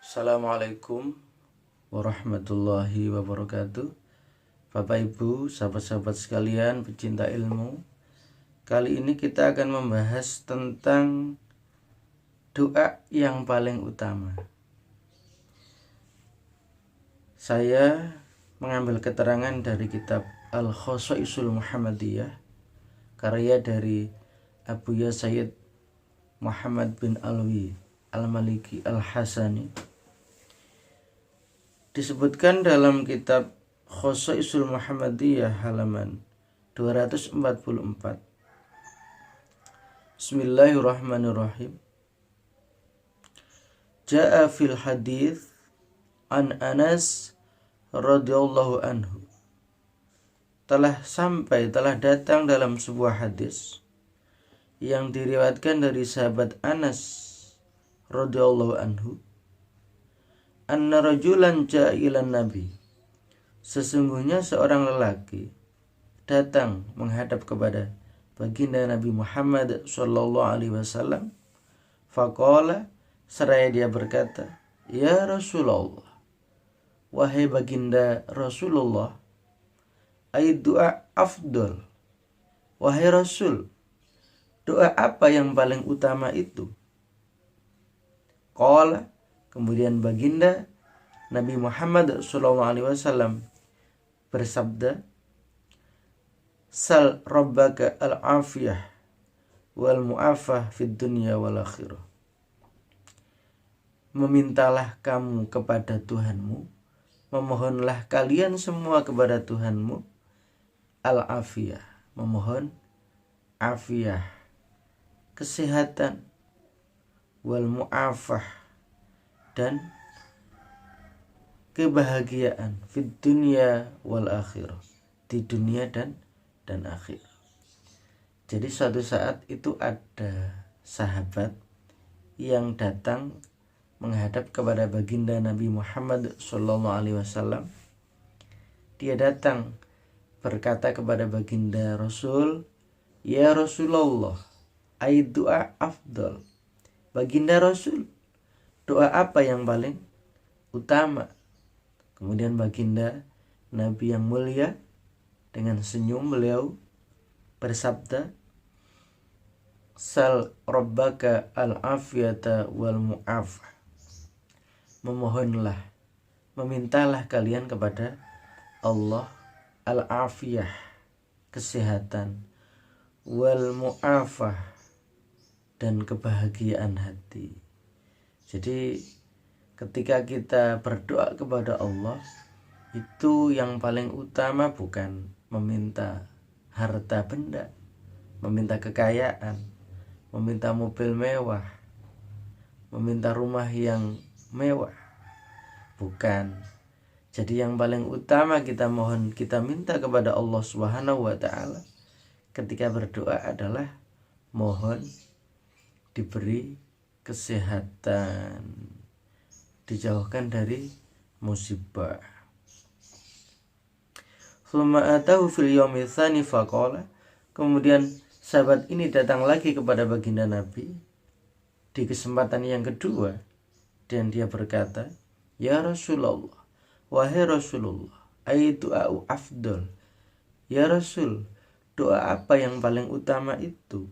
Assalamualaikum warahmatullahi wabarakatuh. Bapak Ibu, sahabat-sahabat sekalian pecinta ilmu, kali ini kita akan membahas tentang doa yang paling utama. Saya mengambil keterangan dari kitab Al-Khosaisul Muhammadiyah, karya dari Abuya Sayyid Muhammad bin Alwi Al-Maliki Al-Hasani. Disebutkan dalam kitab Khosaisul Muhammadiyah halaman 244. Bismillahirrahmanirrahim. Ja'a fil hadits an Anas radhiyallahu anhu. Telah datang dalam sebuah hadis yang diriwayatkan dari sahabat Anas radhiyallahu anhu, anna rajulan ja'a ilan nabi, sesungguhnya seorang lelaki datang menghadap kepada baginda Nabi Muhammad sallallahu alaihi wasallam. Faqala, seraya dia berkata, ya Rasulullah, wahai baginda Rasulullah, ay doa afdol, wahai Rasul, doa apa yang paling utama itu? Qala, kemudian baginda Nabi Muhammad SAW bersabda, sal rabbaka al-afiyah wal mu'afah fid dunya wal akhirah. Memintalah kamu kepada Tuhanmu, memohonlah kalian semua kepada Tuhanmu al-afiyah, memohon afiyah, kesehatan, wal mu'afah, dan kebahagiaan fid dunya wal akhirah, di dunia dan akhir. Jadi suatu saat itu ada sahabat yang datang menghadap kepada baginda Nabi Muhammad SAW. Dia datang berkata kepada baginda Rasul, ya Rasulullah, ay doa afdal, baginda Rasul, doa apa yang paling utama? Kemudian baginda Nabi yang mulia dengan senyum beliau bersabda, sal rabbaka al-afiyata wal mu'afah, memohonlah, memintalah kalian kepada Allah al-afiyah, kesehatan, wal mu'afah, dan kebahagiaan hati. Jadi ketika kita berdoa kepada Allah, itu yang paling utama bukan meminta harta benda, meminta kekayaan, meminta mobil mewah, meminta rumah yang mewah, bukan. Jadi yang paling utama kita minta kepada Allah Subhanahu wa taala ketika berdoa adalah mohon diberi kesehatan, dijauhkan dari musibah. Tsumma atahu fil yaumil tsani faqala, kemudian sahabat ini datang lagi kepada baginda Nabi di kesempatan yang kedua dan dia berkata, ya Rasulullah, wahai Rasulullah, ay doa afdol, ya Rasul, doa apa yang paling utama itu?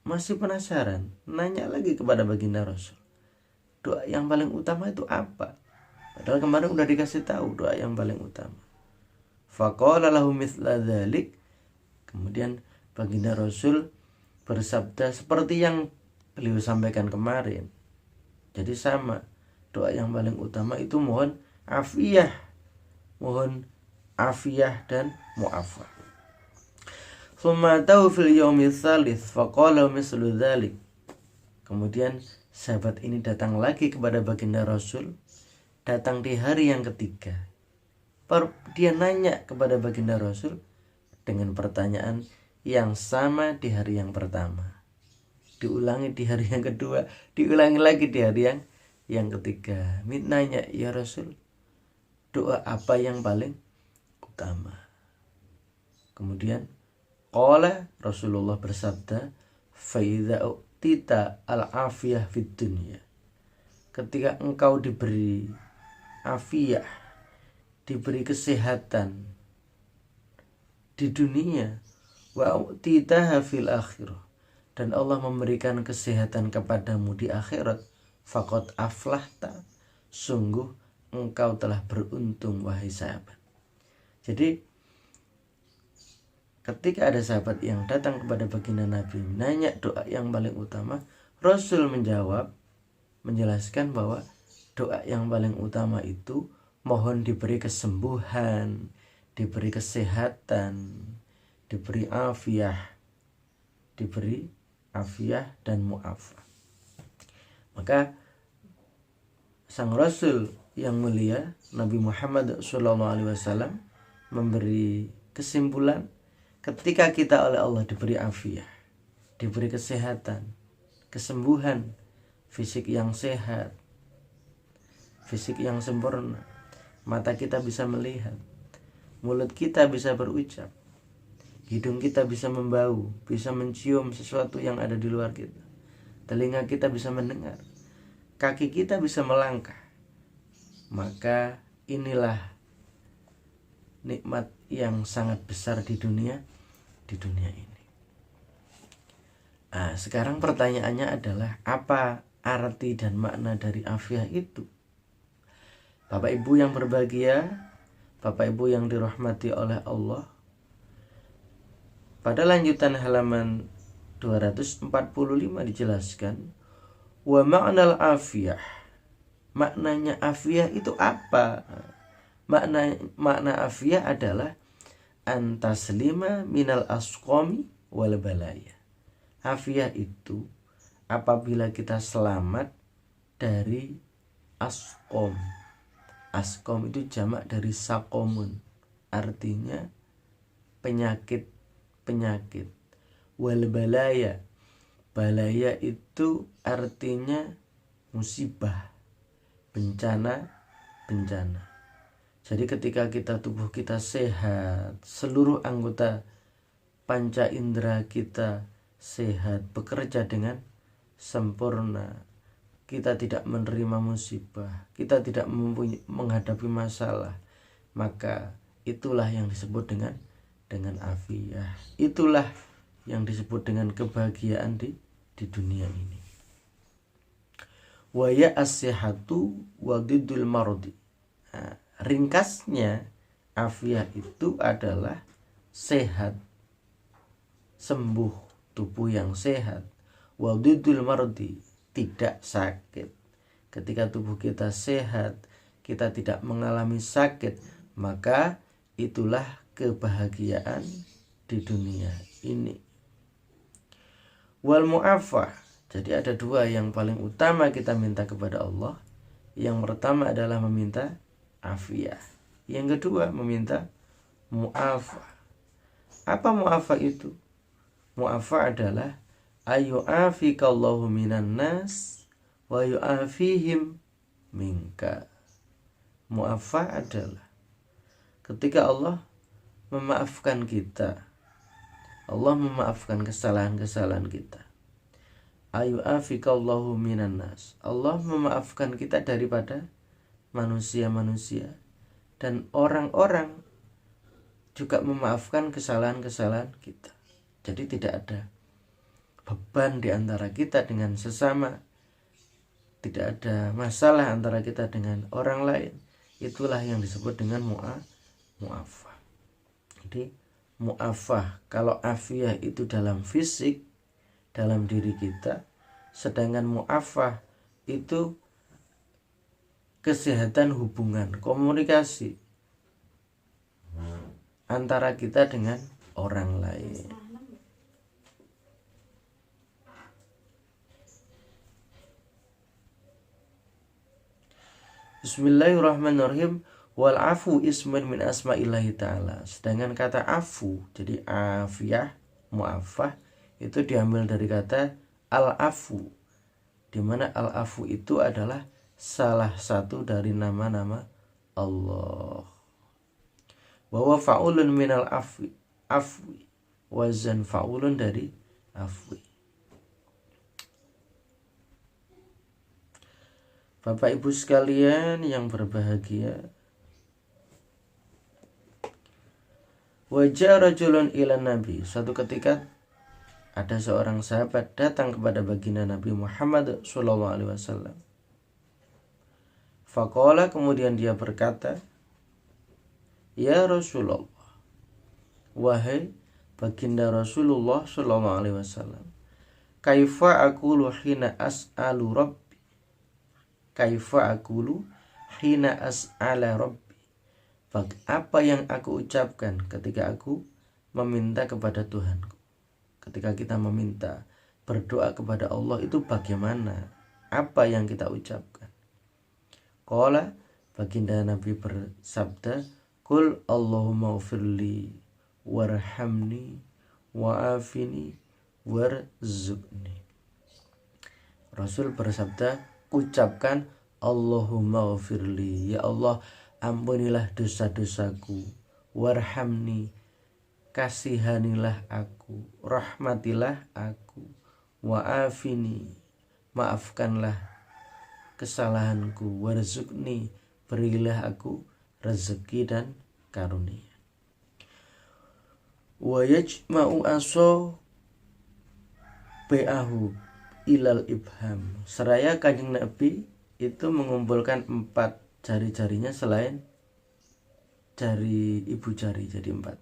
Masih penasaran, nanya lagi kepada baginda Rasul, doa yang paling utama itu apa? Padahal kemarin udah dikasih tahu doa yang paling utama. Faqala lahu mithla dzalik, kemudian baginda Rasul bersabda seperti yang beliau sampaikan kemarin. Jadi sama, doa yang paling utama itu mohon afiyah dan mu'afah. Tsumma atahu fil yaumil tsalits faqala mislu dzalik, kemudian sahabat ini datang lagi kepada baginda Rasul, datang di hari yang ketiga. Dia nanya kepada baginda Rasul dengan pertanyaan yang sama di hari yang pertama, diulangi di hari yang kedua, diulangi lagi di hari yang ketiga. Nanya, ya Rasul, doa apa yang paling utama? Kemudian qala, Rasulullah bersabda, fa idza utita al-afiyah fid dunya, ketika engkau diberi afiah, diberi kesehatan di dunia, wa utitaha fil akhirah, dan Allah memberikan kesehatan kepadamu di akhirat, faqad aflahta, sungguh engkau telah beruntung wahai sahabat. Jadi ketika ada sahabat yang datang kepada baginda Nabi nanya doa yang paling utama, Rasul menjelaskan bahwa doa yang paling utama itu mohon diberi kesembuhan, diberi kesehatan, diberi afiah dan mu'afah. Maka sang Rasul yang mulia Nabi Muhammad SAW memberi kesimpulan, ketika kita oleh Allah diberi afiah, diberi kesehatan, kesembuhan, fisik yang sehat, fisik yang sempurna, mata kita bisa melihat, mulut kita bisa berucap, hidung kita bisa membau, bisa mencium sesuatu yang ada di luar kita, telinga kita bisa mendengar, kaki kita bisa melangkah, maka inilah nikmat yang sangat besar di dunia ini. Nah, sekarang pertanyaannya adalah apa arti dan makna dari afiah itu? Bapak Ibu yang berbahagia, Bapak Ibu yang dirahmati oleh Allah, pada lanjutan halaman 245 dijelaskan, wa ma'nal afiyah, maknanya afiah itu apa? Makna afiah adalah antaslima minal asqami wal balaya. Afiah itu apabila kita selamat dari asqom. Asqom itu jamak dari sakomun, artinya penyakit. Wal balaya, balaya itu artinya musibah, bencana. Jadi ketika tubuh kita sehat, seluruh anggota panca indera kita sehat, bekerja dengan sempurna, kita tidak menerima musibah, kita tidak menghadapi masalah, maka itulah yang disebut dengan afiah. Itulah yang disebut dengan kebahagiaan di dunia ini. Wa ya as-sihhatu wa diddul mardi. Ringkasnya afiah itu adalah sehat, sembuh, tubuh yang sehat. Wa diddul mardi, tidak sakit. Ketika tubuh kita sehat, kita tidak mengalami sakit, maka itulah kebahagiaan di dunia ini. Wal mu'afah, jadi ada dua yang paling utama kita minta kepada Allah. Yang pertama adalah meminta afiah, yang kedua meminta mu'afah. Apa mu'afah itu? Mu'afah adalah ayyu'afikallahu minan nas wa yu'afihim minka. Mu'afah adalah ketika Allah memaafkan kita, Allah memaafkan kesalahan-kesalahan kita. Ayyu'afikallahu minan nas, Allah memaafkan kita daripada manusia-manusia, dan orang-orang juga memaafkan kesalahan-kesalahan kita. Jadi tidak ada beban di antara kita dengan sesama, tidak ada masalah antara kita dengan orang lain. Itulah yang disebut dengan mu'afah. Jadi mu'afah, kalau afiah itu dalam fisik, dalam diri kita, sedangkan mu'afah itu kesehatan hubungan, komunikasi antara kita dengan orang lain. Bismillahirrahmanirrahim. Wal afu ismun min asma'illahi ta'ala. Sedangkan kata afu, jadi afiyah, mu'afah, itu diambil dari kata al-afu, dimana al-afu itu adalah salah satu dari nama-nama Allah. Bahwa fa'ulun minal afwi, wazan fa'ulun dari afwi. Bapak Ibu sekalian yang berbahagia, wajah rajulun ila Nabi. Suatu ketika ada seorang sahabat datang kepada baginda Nabi Muhammad SAW. Faqala, kemudian dia berkata, ya Rasulullah, wahai baginda Rasulullah SAW, kaifa aqulu hina as'alu rabbi, kaifa aqulu hina as'ala rabbi, apa yang aku ucapkan ketika aku meminta kepada Tuhanku. Ketika kita meminta, berdoa kepada Allah itu bagaimana? Apa yang kita ucapkan? Qala, baginda Nabi bersabda, Qul Allahumma ghfirli warhamni wa'afini warzuqni. Rasul bersabda, ucapkan Allahumma ghfirli, ya Allah ampunilah dosa-dosaku, warhamni, kasihanilah aku, rahmatilah aku, wa'afini, maafkanlah kesalahanku, warzuqni, berilah aku rezeki dan karunia. Wa yajma'u aso be'ahu ilal ibham. Seraya Kanjeng Nabi itu mengumpulkan 4 jari-jarinya selain jari ibu jari, jadi 4.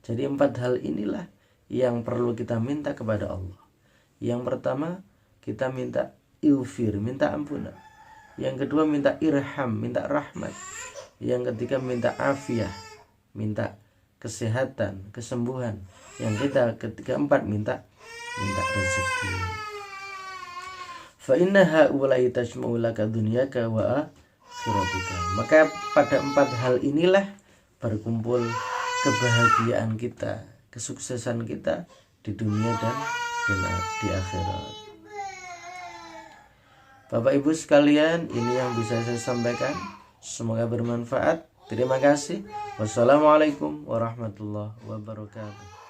Jadi 4 hal inilah yang perlu kita minta kepada Allah. Yang pertama, kita minta ighfir, minta ampunan. Yang kedua, minta irham, minta rahmat. Yang ketiga, minta afiyah, minta kesehatan, kesembuhan. Yang keempat, minta rezeki. Fa inna haula'i tajma'u laka dunyaka wa akhiratika. Maka pada 4 hal inilah berkumpul kebahagiaan kita, kesuksesan kita di dunia dan di akhirat. Bapak Ibu sekalian, ini yang bisa saya sampaikan. Semoga bermanfaat. Terima kasih. Wassalamualaikum warahmatullahi wabarakatuh.